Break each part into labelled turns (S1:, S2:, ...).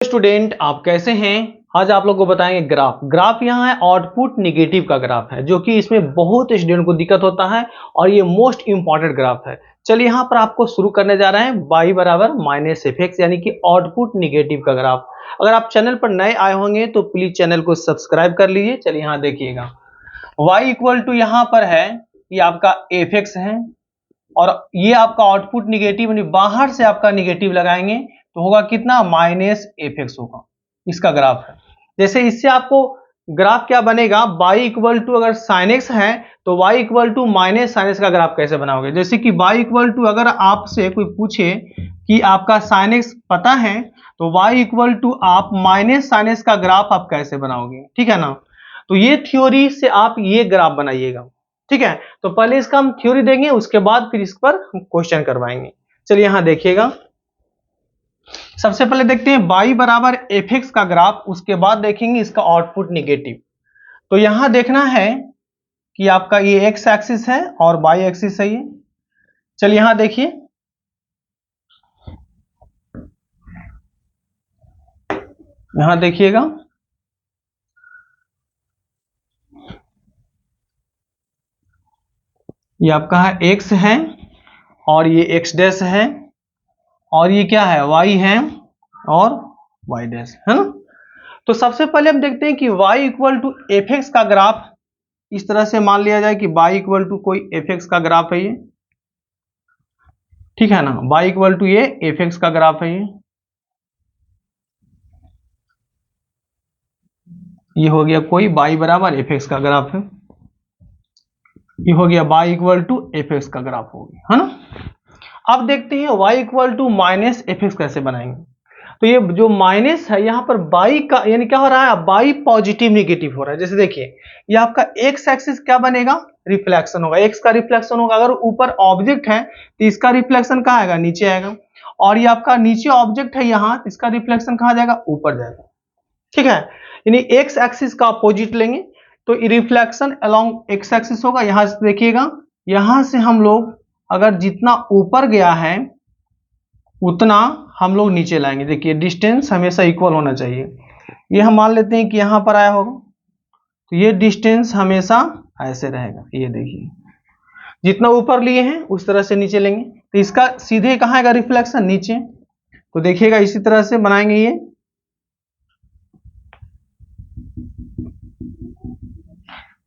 S1: Student आप कैसे हैं। आज आप लोग को बताएंगे ग्राफ यहाँ है आउटपुट निगेटिव का ग्राफ है, जो कि इसमें बहुत स्टूडेंट को दिक्कत होता है और ये मोस्ट इंपॉर्टेंट ग्राफ है। चलिए यहाँ पर आपको शुरू करने जा रहे हैं y बराबर माइनस एफ एक्स, यानी कि आउटपुट निगेटिव का ग्राफ। अगर आप चैनल पर नए आए होंगे तो प्लीज चैनल को सब्सक्राइब कर लीजिए। चलिए यहाँ देखिएगा y इक्वल टू यहाँ पर है, ये आपका एफ एक्स है और ये आपका आउटपुट निगेटिव, यानी बाहर से आपका निगेटिव लगाएंगे तो होगा कितना, माइनस एफ एक्स होगा। इसका ग्राफ है। जैसे इससे आपको ग्राफ क्या बनेगा, y इक्वल टू अगर साइन एक्स है तो y equal to minus sine x का ग्राफ कैसे बनाओगे। जैसे कि y इक्वल टू अगर आपसे कोई पूछे कि आपका साइन एक्स पता है तो y इक्वल टू आप माइनस साइन एक्स का ग्राफ आप कैसे बनाओगे, ठीक है ना। तो ये थ्योरी से आप ये ग्राफ बनाइएगा, ठीक है। तो पहले इसका हम थ्योरी देंगे, उसके बाद फिर इस पर हम क्वेश्चन करवाएंगे। चलिए यहां देखिएगा, सबसे पहले देखते हैं y बराबर एफ एक्स का ग्राफ, उसके बाद देखेंगे इसका आउटपुट निगेटिव। तो यहां देखना है कि आपका ये एक्स एक्सिस है और y एक्सिस है ये। चलिए यहां देखिए, यहां देखिएगा ये आपका है x है और ये x डैश है और ये क्या है, y है और y डैश है ना। तो सबसे पहले हम देखते हैं कि y equal to f x का ग्राफ इस तरह से मान लिया जाए कि y इक्वल टू कोई एफ एक्स का ग्राफ है ये, ठीक है ना। y इक्वल टू ये एफ एक्स का ग्राफ है ये हो गया कोई y बराबर एफ एक्स का ग्राफ है। ये हो गया y equal to f x का ग्राफ हो गया, है ना। अब देखते हैं y equal to minus f x कैसे बनाएंगे। तो ये जो माइनस है यहाँ पर y का, यानी क्या हो रहा है, y पॉजिटिव निगेटिव हो रहा है। जैसे देखिए ये आपका x एक्सिस क्या बनेगा, रिफ्लेक्शन होगा, x का रिफ्लेक्शन होगा। अगर ऊपर ऑब्जेक्ट है तो इसका रिफ्लेक्शन कहाँ आएगा, नीचे आएगा। और ये आपका नीचे ऑब्जेक्ट है यहाँ, तो इसका रिफ्लेक्शन कहाँ जाएगा, ऊपर जाएगा, ठीक है। यानी x एक्सिस का अपोजिट लेंगे तो रिफ्लेक्शन अलोंग x एक्सिस होगा। यहां से देखिएगा, यहां से हम लोग अगर जितना ऊपर गया है उतना हम लोग नीचे लाएंगे। देखिए डिस्टेंस हमेशा इक्वल होना चाहिए। ये हम मान लेते हैं कि यहां पर आया होगा तो ये डिस्टेंस हमेशा ऐसे रहेगा। ये देखिए जितना ऊपर लिए हैं उस तरह से नीचे लेंगे तो इसका सीधे कहां आएगा, रिफ्लेक्शन नीचे। तो देखिएगा इसी तरह से बनाएंगे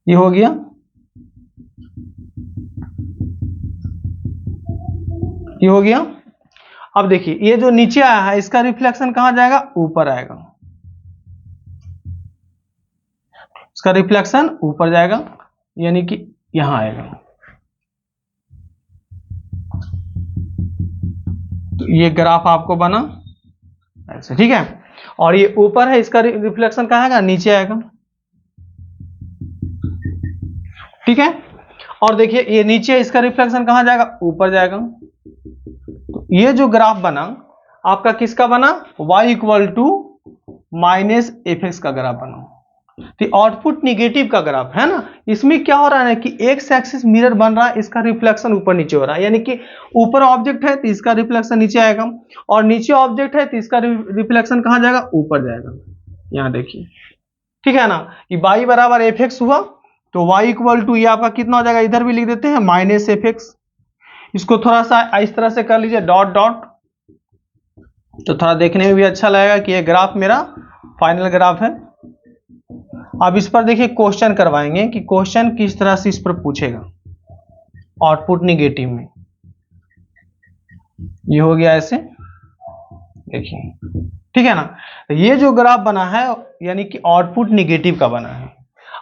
S1: ये हो गया, ये हो गया। अब देखिए ये जो नीचे आया है इसका रिफ्लेक्शन कहां जाएगा, ऊपर आएगा। इसका रिफ्लेक्शन ऊपर जाएगा, यानी कि यहां आएगा। तो ये ग्राफ आपको बना ऐसे, ठीक है। और ये ऊपर है, इसका रिफ्लेक्शन कहां आएगा, नीचे आएगा, ठीक है। और देखिए ये नीचे, इसका रिफ्लेक्शन कहां जाएगा, ऊपर जाएगा। तो ये जो ग्राफ बना आपका किसका बना, y equal to minus f x का ग्राफ बना। तो आउटपुट निगेटिव का ग्राफ है ना। इसमें क्या हो रहा है कि एक्स एक्सिस मिरर बन रहा है, इसका रिफ्लेक्शन ऊपर नीचे हो रहा है। यानी कि ऊपर ऑब्जेक्ट है तो इसका रिफ्लेक्शन नीचे आएगा और नीचे ऑब्जेक्ट है तो इसका रिफ्लेक्शन कहां जाएगा, ऊपर जाएगा। यहां देखिए, ठीक है ना, कि y बराबर एफ एक्स हुआ तो y इक्वल टू ये आपका कितना हो जाएगा, इधर भी लिख देते हैं माइनस एफ एक्स। इसको थोड़ा सा इस तरह से कर लीजिए डॉट डॉट, तो थोड़ा देखने में भी अच्छा लगेगा कि ये ग्राफ मेरा फाइनल ग्राफ है। अब इस पर देखिए क्वेश्चन करवाएंगे कि क्वेश्चन किस तरह से इस पर पूछेगा आउटपुट निगेटिव में। ये हो गया ऐसे, देखिए, ठीक है ना। तो ये जो ग्राफ बना है यानी कि आउटपुट निगेटिव का बना है।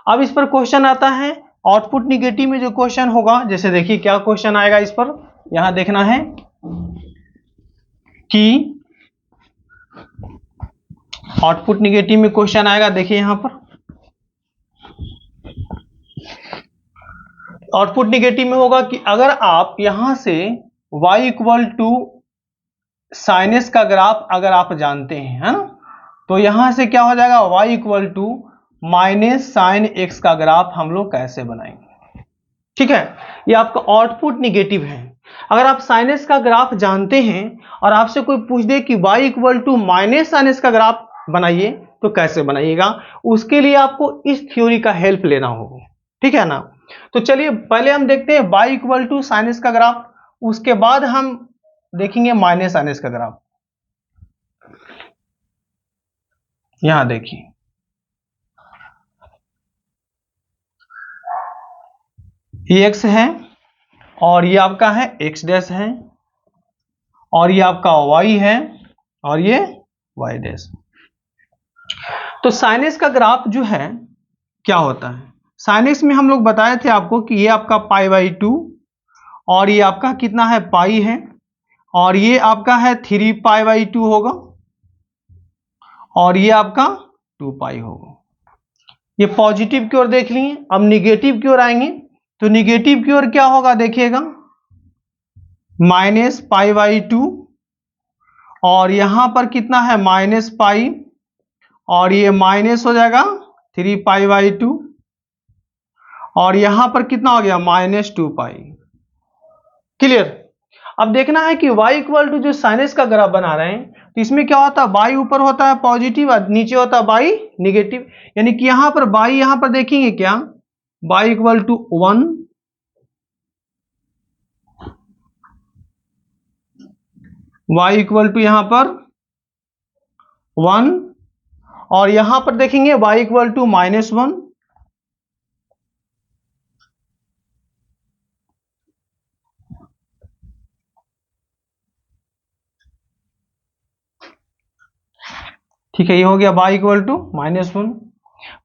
S1: अब इस पर क्वेश्चन आता है आउटपुट निगेटिव में जो क्वेश्चन होगा, जैसे देखिए क्या क्वेश्चन आएगा इस पर। यहां देखना है कि आउटपुट निगेटिव में क्वेश्चन आएगा। देखिए यहां पर आउटपुट निगेटिव में होगा कि अगर आप यहां से y इक्वल टू साइनस का ग्राफ अगर आप जानते हैं, है ना, तो यहां से क्या हो जाएगा, y equal to minus sine x का ग्राफ हम लोग कैसे बनाएंगे। ठीक है, ये आपका आउटपुट निगेटिव है। अगर आप साइनस का ग्राफ जानते हैं और आपसे कोई पूछ दे कि y equal to minus sine x का ग्राफ बनाइए तो कैसे बनाइएगा, उसके लिए आपको इस थ्योरी का हेल्प लेना होगा, ठीक है ना। तो चलिए पहले हम देखते हैं y इक्वल टू साइनस का ग्राफ, उसके बाद हम देखेंगे माइनस साइनस का ग्राफ। यहां देखिए, ये x है और ये आपका है x डैश है और ये आपका y है और ये y डैश। तो साइनस का ग्राफ जो है क्या होता है, साइनस में हम लोग बताए थे आपको कि ये आपका π/2 और ये आपका कितना है पाई है और ये आपका है 3π/2 होगा और ये आपका 2π होगा। ये पॉजिटिव की ओर देख लिए। अब निगेटिव की ओर आएंगे तो निगेटिव की ओर क्या होगा देखिएगा, -π/2 और यहां पर कितना है -π और ये माइनस हो जाएगा 3π/2 और यहां पर कितना हो गया -2π। क्लियर। अब देखना है कि y इक्वल टू जो साइनस का ग्राफ बना रहे हैं तो इसमें क्या होता है, y ऊपर होता है पॉजिटिव और नीचे होता है y निगेटिव, यानी कि यहां पर y यहां पर देखेंगे क्या, y equal to 1 y equal to यहां पर 1 और यहां पर देखेंगे y इक्वल टू -1 ठीक है, ये हो गया y इक्वल टू -1।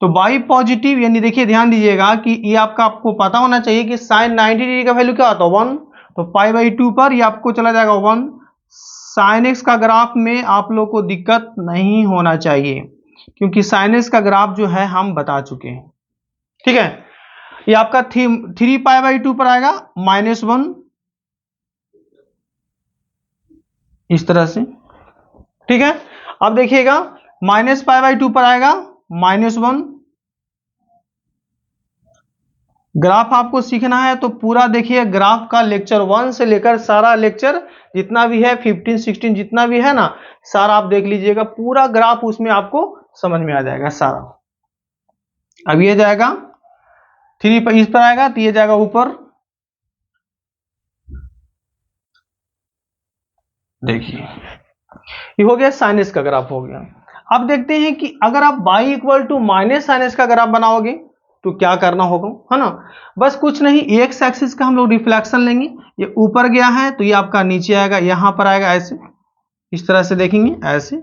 S1: तो y पॉजिटिव, यानी देखिए ध्यान दीजिएगा कि ये आपको पता होना चाहिए कि साइन 90 डिग्री का वैल्यू क्या होता है 1, तो π/2 पर ये आपको चला जाएगा 1। साइन x का ग्राफ में आप लोग को दिक्कत नहीं होना चाहिए क्योंकि साइन x का ग्राफ जो है हम बता चुके हैं, ठीक है। ये आपका 3π/2 पर आएगा -1 इस तरह से, ठीक है। अब देखिएगा -π/2 पर आएगा -1। ग्राफ आपको सीखना है तो पूरा देखिए, ग्राफ का लेक्चर 1 से लेकर सारा लेक्चर जितना भी है 15 16 जितना भी है ना, सारा आप देख लीजिएगा, पूरा ग्राफ उसमें आपको समझ में आ जाएगा सारा। अब ये जाएगा 3 पर, इस पर आएगा तो ये जाएगा ऊपर, देखिए ये हो गया साइनस का ग्राफ हो गया। अब देखते हैं कि अगर आप y equal to minus sine x का ग्राफ बनाओगे तो क्या करना होगा, है ना। बस कुछ नहीं, एक्स एक्सिस का हम लोग रिफ्लेक्शन लेंगे, ये ऊपर गया है तो ये आपका नीचे आएगा, यहां पर आएगा ऐसे, इस तरह से देखेंगे ऐसे,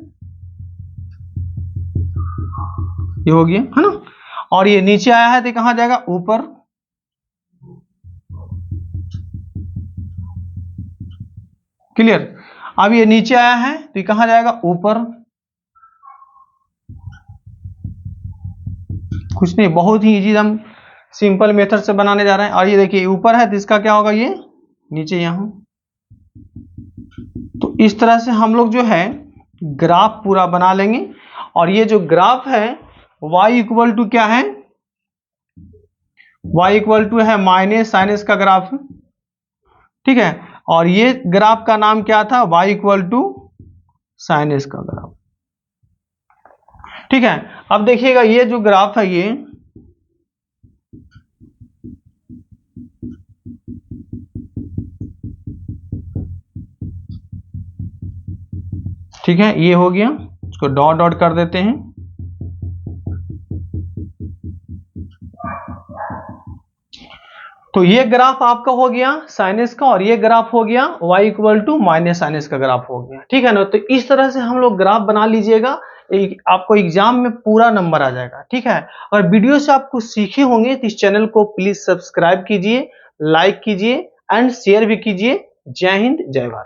S1: ये हो गया, है ना। और ये नीचे आया है तो कहां जाएगा ऊपर, क्लियर। अब ये नीचे आया है तो ये कहां जाएगा ऊपर, कुछ नहीं, बहुत ही इजी, हम सिंपल मेथड से बनाने जा रहे हैं। और ये देखिए ऊपर है तो इसका क्या होगा, ये नीचे यहां। तो इस तरह से हम लोग जो है ग्राफ पूरा बना लेंगे। और ये जो ग्राफ है y इक्वल टू क्या है, y इक्वल टू है माइनस साइनस का ग्राफ, ठीक है। और ये ग्राफ का नाम क्या था, y इक्वल टू साइनस का ग्राफ, ठीक है। अब देखिएगा ये जो ग्राफ है ये ठीक है, ये हो गया, इसको डॉट डॉट कर देते हैं। तो ये ग्राफ आपका हो गया साइनस का और ये ग्राफ हो गया y equal to minus sine x का ग्राफ हो गया, ठीक है ना। तो इस तरह से हम लोग ग्राफ बना लीजिएगा, आपको एग्जाम में पूरा नंबर आ जाएगा, ठीक है। और वीडियो से आपको सीखे होंगे तो इस चैनल को प्लीज सब्सक्राइब कीजिए, लाइक कीजिए एंड शेयर भी कीजिए। जय हिंद, जय भारत।